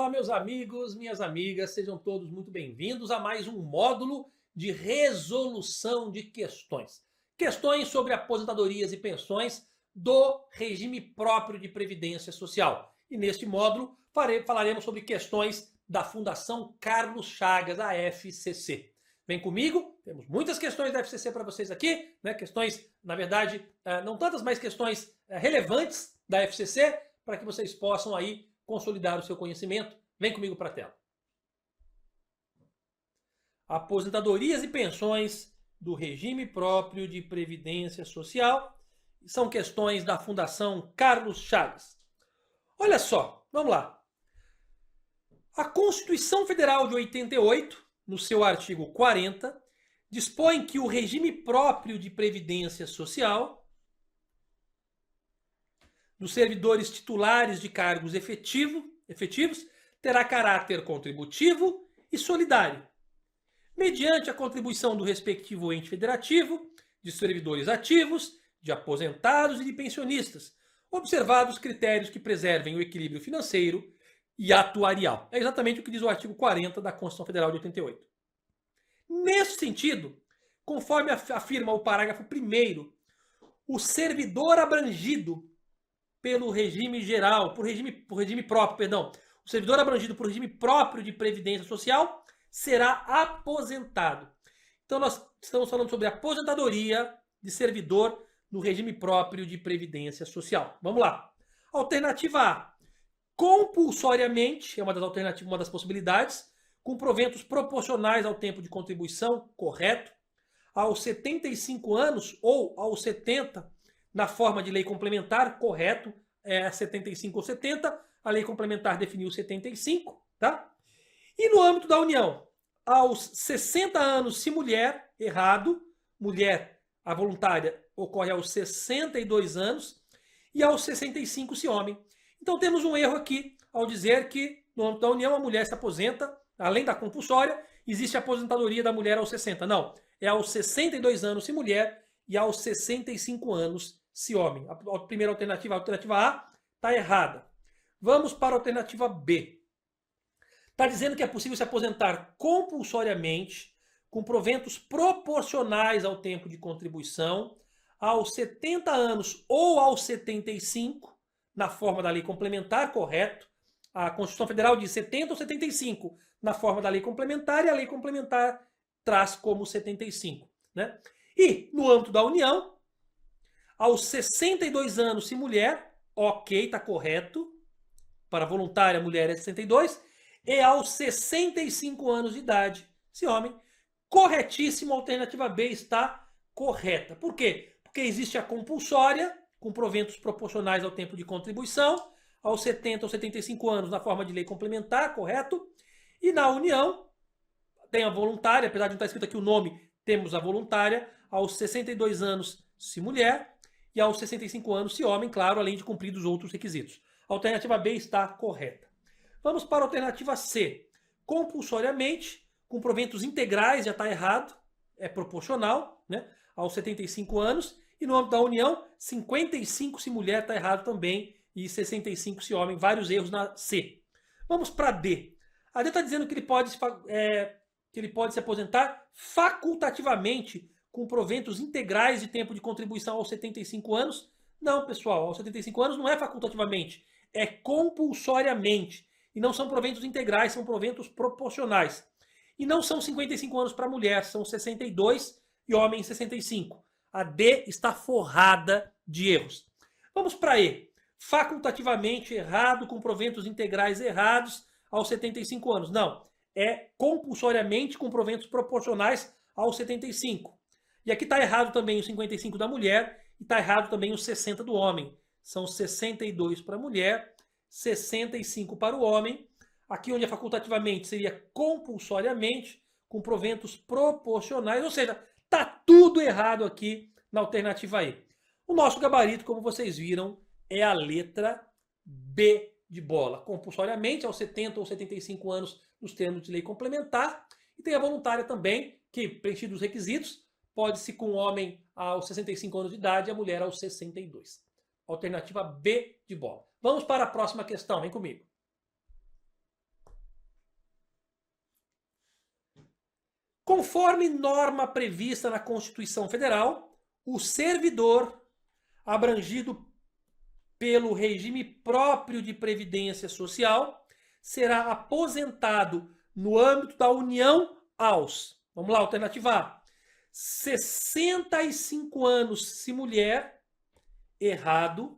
Olá, meus amigos, minhas amigas, sejam todos muito bem-vindos a mais um módulo de resolução de questões. Questões sobre aposentadorias e pensões do regime próprio de previdência social. E neste módulo falaremos sobre questões da Fundação Carlos Chagas, a FCC. Vem comigo, temos muitas questões da FCC para vocês aqui, né? Questões, na verdade, não tantas, mas questões relevantes da FCC, para que vocês possam aí consolidar o seu conhecimento. Vem comigo para a tela. Aposentadorias e pensões do regime próprio de previdência social são questões da Fundação Carlos Chagas. Olha só, vamos lá. A Constituição Federal de 88, no seu artigo 40, dispõe que o regime próprio de previdência social dos servidores titulares de cargos efetivos terá caráter contributivo e solidário, mediante a contribuição do respectivo ente federativo, de servidores ativos, de aposentados e de pensionistas, observados critérios que preservem o equilíbrio financeiro e atuarial. É exatamente o que diz o artigo 40 da Constituição Federal de 88. Nesse sentido, conforme afirma o parágrafo 1º, o servidor abrangido pelo regime geral, por regime próprio, perdão, o servidor abrangido por regime próprio de previdência social será aposentado. Então nós estamos falando sobre aposentadoria de servidor no regime próprio de previdência social. Vamos lá. Alternativa A. Compulsoriamente, é uma das alternativas, uma das possibilidades, com proventos proporcionais ao tempo de contribuição, correto. Aos 75 anos ou aos 70, na forma de lei complementar, correto, 75 ou 70, a lei complementar definiu 75, tá? E no âmbito da União, aos 60 anos se mulher, errado, mulher, a voluntária, ocorre aos 62 anos, e aos 65 se homem. Então temos um erro aqui, ao dizer que no âmbito da União a mulher se aposenta, além da compulsória, existe a aposentadoria da mulher aos 60. Não, é aos 62 anos se mulher e aos 65 anos se homem. A primeira alternativa, a alternativa A, está errada. Vamos para a alternativa B. Está dizendo que é possível se aposentar compulsoriamente, com proventos proporcionais ao tempo de contribuição, aos 70 anos ou aos 75, na forma da lei complementar, correto. A Constituição Federal diz 70 ou 75, na forma da lei complementar, e a lei complementar traz como 75. Né? E, no âmbito da União, aos 62 anos se mulher, ok, está correto. Para voluntária, mulher é 62. E aos 65 anos de idade, se homem, corretíssimo, a alternativa B está correta. Por quê? Porque existe a compulsória, com proventos proporcionais ao tempo de contribuição, aos 70 ou 75 anos na forma de lei complementar, correto? E na União, tem a voluntária, apesar de não estar escrito aqui o nome, temos a voluntária, aos 62 anos se mulher e aos 65 anos se homem, claro, além de cumprir os outros requisitos. A alternativa B está correta. Vamos para a alternativa C. Compulsoriamente, com proventos integrais, já está errado, é proporcional, né, aos 75 anos. E no âmbito da União, 55 se mulher, está errado também, e 65 se homem, vários erros na C. Vamos para a D. A D está dizendo que ele pode se aposentar facultativamente com proventos integrais de tempo de contribuição aos 75 anos. Não, pessoal, aos 75 anos não é facultativamente, é compulsoriamente. E não são proventos integrais, são proventos proporcionais. E não são 55 anos para mulher, são 62 e homem 65. A D está forrada de erros. Vamos para E. Facultativamente errado, com proventos integrais errados aos 75 anos. Não, é compulsoriamente com proventos proporcionais aos 75. E aqui está errado também o 55 da mulher e está errado também o 60 do homem. São 62 para a mulher, 65 para o homem. Aqui onde é facultativamente seria compulsoriamente, com proventos proporcionais, ou seja, está tudo errado aqui na alternativa E. O nosso gabarito, como vocês viram, é a letra B de bola. Compulsoriamente aos 70 ou 75 anos nos termos de lei complementar. E tem a voluntária também, que, preenchidos os requisitos, pode-se com o homem aos 65 anos de idade e a mulher aos 62. Alternativa B de bola. Vamos para a próxima questão, vem comigo. Conforme norma prevista na Constituição Federal, o servidor abrangido pelo regime próprio de previdência social será aposentado no âmbito da União aos, vamos lá, alternativa A, 65 anos se mulher, errado,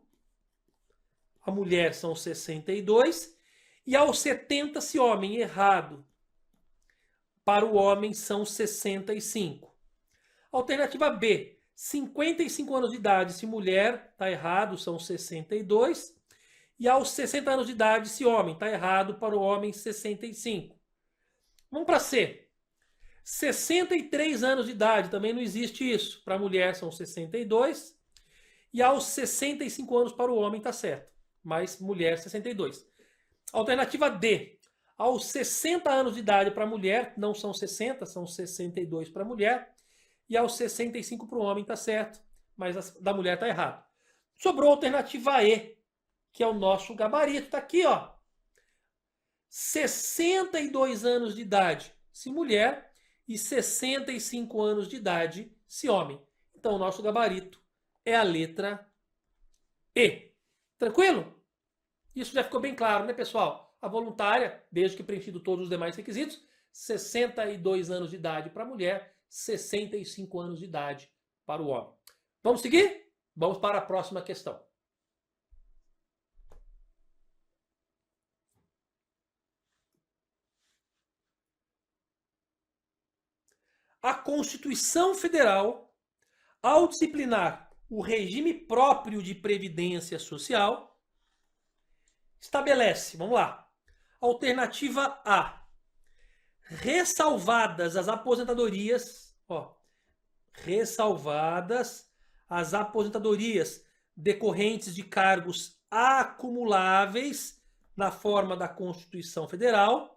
a mulher são 62, e aos 70 se homem, errado, para o homem são 65. Alternativa B, 55 anos de idade se mulher, está errado, são 62. E aos 60 anos de idade se homem, está errado, para o homem 65. Vamos para C. 63 anos de idade, também não existe isso. Para a mulher são 62. E aos 65 anos para o homem, está certo. Mas mulher 62. Alternativa D. Aos 60 anos de idade para a mulher, não são 60, são 62 para a mulher. E aos 65 para o homem, está certo. Mas da mulher está errado. Sobrou a alternativa E, que é o nosso gabarito. Está aqui, ó. 62 anos de idade se mulher e 65 anos de idade se homem. Então, o nosso gabarito é a letra E. Tranquilo? Isso já ficou bem claro, né, pessoal? A voluntária, desde que preenchido todos os demais requisitos, 62 anos de idade para a mulher, 65 anos de idade para o homem. Vamos seguir? Vamos para a próxima questão. A Constituição Federal, ao disciplinar o regime próprio de previdência social, estabelece, vamos lá, alternativa A, ressalvadas as aposentadorias, ressalvadas as aposentadorias decorrentes de cargos acumuláveis na forma da Constituição Federal,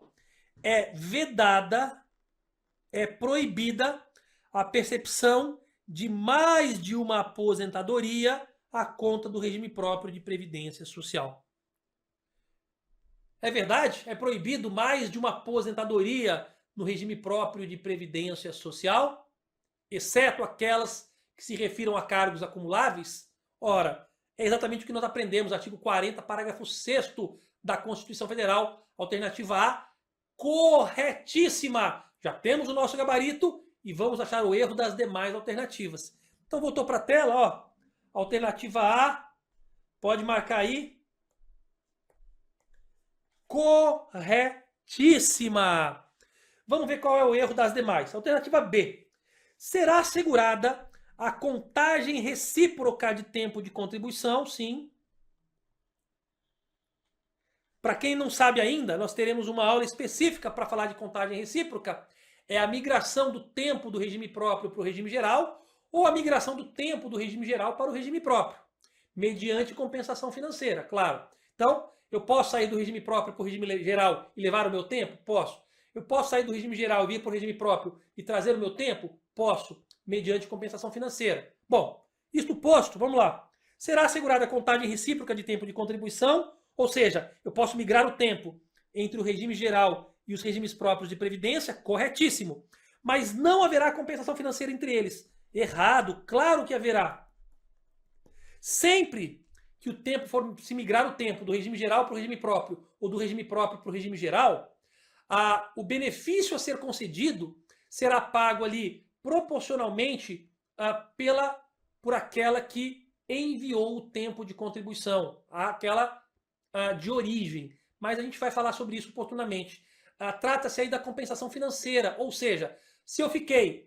é vedada, é proibida a percepção de mais de uma aposentadoria à conta do regime próprio de previdência social. É verdade? É proibido mais de uma aposentadoria no regime próprio de previdência social, exceto aquelas que se refiram a cargos acumuláveis? Ora, é exatamente o que nós aprendemos, artigo 40, parágrafo 6º da Constituição Federal, alternativa A, corretíssima. Já temos o nosso gabarito e vamos achar o erro das demais alternativas. Então, voltou para a tela, ó. Alternativa A, pode marcar aí. Corretíssima. Vamos ver qual é o erro das demais. Alternativa B. Será assegurada a contagem recíproca de tempo de contribuição? Sim. Para quem não sabe ainda, nós teremos uma aula específica para falar de contagem recíproca. É a migração do tempo do regime próprio para o regime geral ou a migração do tempo do regime geral para o regime próprio, mediante compensação financeira, claro. Então, eu posso sair do regime próprio para o regime geral e levar o meu tempo? Posso. Eu posso sair do regime geral e vir para o regime próprio e trazer o meu tempo? Posso, mediante compensação financeira. Bom, isto posto, vamos lá. Será assegurada a contagem recíproca de tempo de contribuição, ou seja, eu posso migrar o tempo entre o regime geral e os regimes próprios de previdência? Corretíssimo. Mas não haverá compensação financeira entre eles. Errado, claro que haverá. Sempre que o tempo for se migrar o tempo do regime geral para o regime próprio ou do regime próprio para o regime geral, o benefício a ser concedido será pago ali proporcionalmente por aquela que enviou o tempo de contribuição, aquela de origem. Mas a gente vai falar sobre isso oportunamente. Trata-se aí da compensação financeira, ou seja, se eu fiquei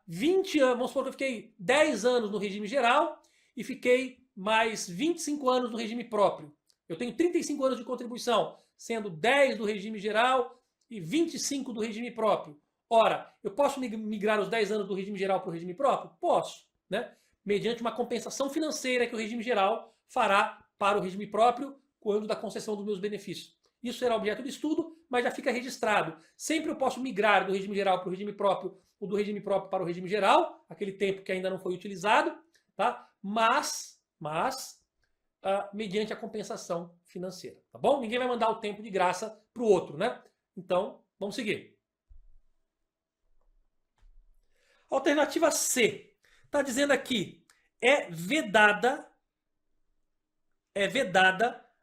20 anos, vamos supor que eu fiquei 10 anos no regime geral e fiquei mais 25 anos no regime próprio. Eu tenho 35 anos de contribuição, sendo 10 do regime geral e 25 do regime próprio. Ora, eu posso migrar os 10 anos do regime geral para o regime próprio? Posso, né? Mediante uma compensação financeira que o regime geral fará para o regime próprio quando da concessão dos meus benefícios. Isso será objeto de estudo, mas já fica registrado. Sempre eu posso migrar do regime geral para o regime próprio ou do regime próprio para o regime geral, aquele tempo que ainda não foi utilizado, tá? Mas mediante a compensação financeira, tá bom? Ninguém vai mandar o tempo de graça para o outro, né? Então, vamos seguir. Alternativa C. Está dizendo aqui, é vedada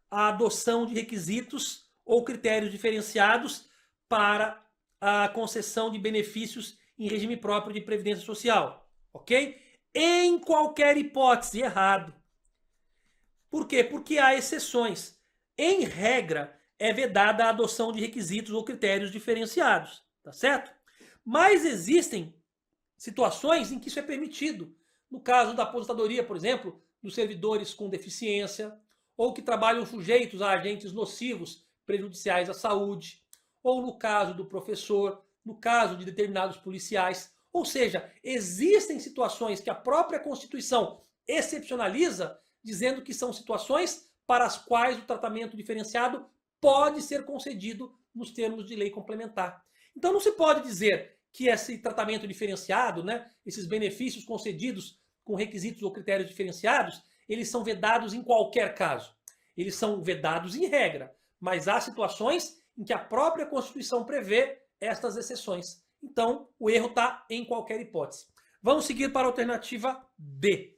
a adoção de requisitos ou critérios diferenciados para a concessão de benefícios em regime próprio de previdência social, ok? Em qualquer hipótese, errado. Por quê? Porque há exceções. Em regra, é vedada a adoção de requisitos ou critérios diferenciados, tá certo? Mas existem situações em que isso é permitido. No caso da aposentadoria, por exemplo, dos servidores com deficiência, ou que trabalham sujeitos a agentes nocivos prejudiciais à saúde, ou no caso do professor, no caso de determinados policiais. Ou seja, existem situações que a própria Constituição excepcionaliza, dizendo que são situações para as quais o tratamento diferenciado pode ser concedido nos termos de lei complementar. Então não se pode dizer que esse tratamento diferenciado, né, esses benefícios concedidos com requisitos ou critérios diferenciados, eles são vedados em qualquer caso. Eles são vedados em regra, mas há situações em que a própria Constituição prevê estas exceções. Então, o erro está em qualquer hipótese. Vamos seguir para a alternativa D.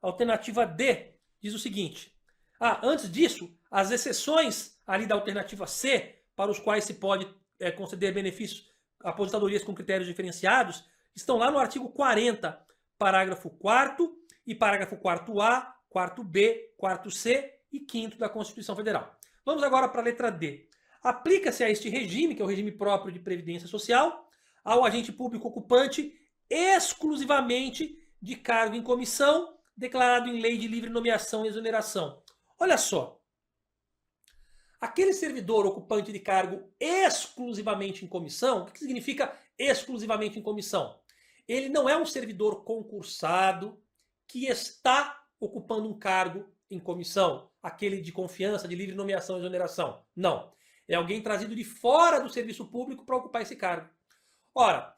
A alternativa D diz o seguinte. Antes disso, as exceções ali da alternativa C, para os quais se pode conceder benefícios, aposentadorias com critérios diferenciados, estão lá no artigo 40, parágrafo 4º e parágrafo 4A, 4B, 4C e 5º da Constituição Federal. Vamos agora para a letra D. Aplica-se a este regime, que é o regime próprio de previdência social, ao agente público ocupante exclusivamente de cargo em comissão, declarado em lei de livre nomeação e exoneração. Olha só. Aquele servidor ocupante de cargo exclusivamente em comissão, o que significa exclusivamente em comissão? Ele não é um servidor concursado que está ocupando um cargo em comissão, aquele de confiança, de livre nomeação e exoneração. Não. É alguém trazido de fora do serviço público para ocupar esse cargo. Ora,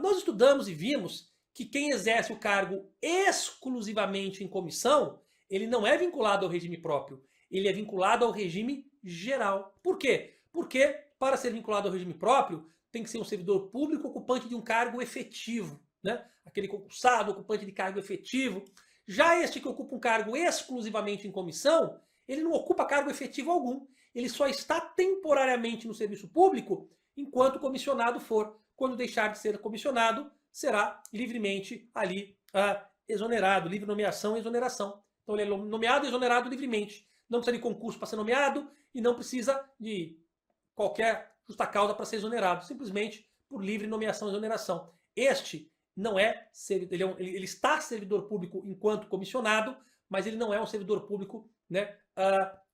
nós estudamos e vimos que quem exerce o cargo exclusivamente em comissão, ele não é vinculado ao regime próprio, ele é vinculado ao regime geral. Por quê? Porque para ser vinculado ao regime próprio, tem que ser um servidor público ocupante de um cargo efetivo, né? Aquele concursado, ocupante de cargo efetivo. Já este que ocupa um cargo exclusivamente em comissão, ele não ocupa cargo efetivo algum. Ele só está temporariamente no serviço público enquanto comissionado for. Quando deixar de ser comissionado, será livremente ali exonerado, livre nomeação e exoneração. Então ele é nomeado e exonerado livremente. Não precisa de concurso para ser nomeado e não precisa de qualquer justa causa para ser exonerado. Simplesmente por livre nomeação e exoneração. Este não é, ele está servidor público enquanto comissionado, mas ele não é um servidor público, né,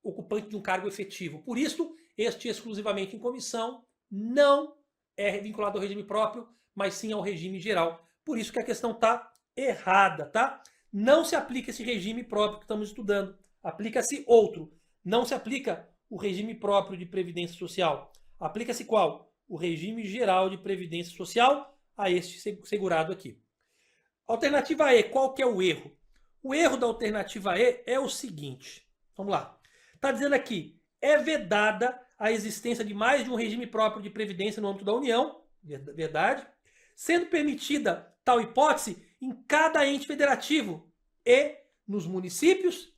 ocupante de um cargo efetivo. Por isso, este exclusivamente em comissão não é vinculado ao regime próprio, mas sim ao regime geral. Por isso que a questão está errada, tá? Não se aplica esse regime próprio que estamos estudando. Aplica-se outro. Não se aplica o regime próprio de previdência social. Aplica-se qual? O regime geral de previdência social a este segurado aqui. Alternativa E, qual que é o erro? O erro da alternativa E é o seguinte. Vamos lá. Está dizendo aqui, é vedada a existência de mais de um regime próprio de previdência no âmbito da União, verdade, sendo permitida tal hipótese em cada ente federativo e nos municípios,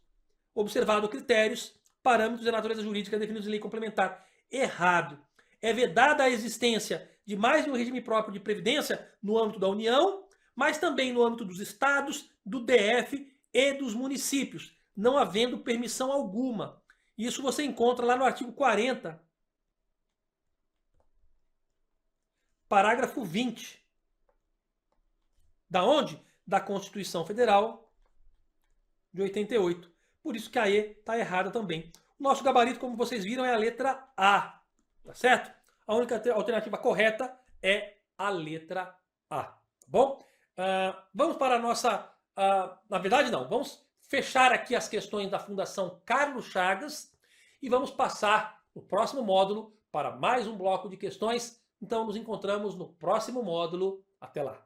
observado critérios, parâmetros e natureza jurídica definidos em lei complementar. Errado. É vedada a existência de mais de um regime próprio de previdência no âmbito da União, mas também no âmbito dos estados, do DF e dos municípios, não havendo permissão alguma. Isso você encontra lá no artigo 40, parágrafo 20. Da onde? Da Constituição Federal de 88. Por isso que a E está errada também. O nosso gabarito, como vocês viram, é a letra A. Tá certo? A única alternativa correta é a letra A. Tá bom? Vamos para a nossa... na verdade, não. Vamos fechar aqui as questões da Fundação Carlos Chagas e vamos passar no próximo módulo para mais um bloco de questões. Então, nos encontramos no próximo módulo. Até lá!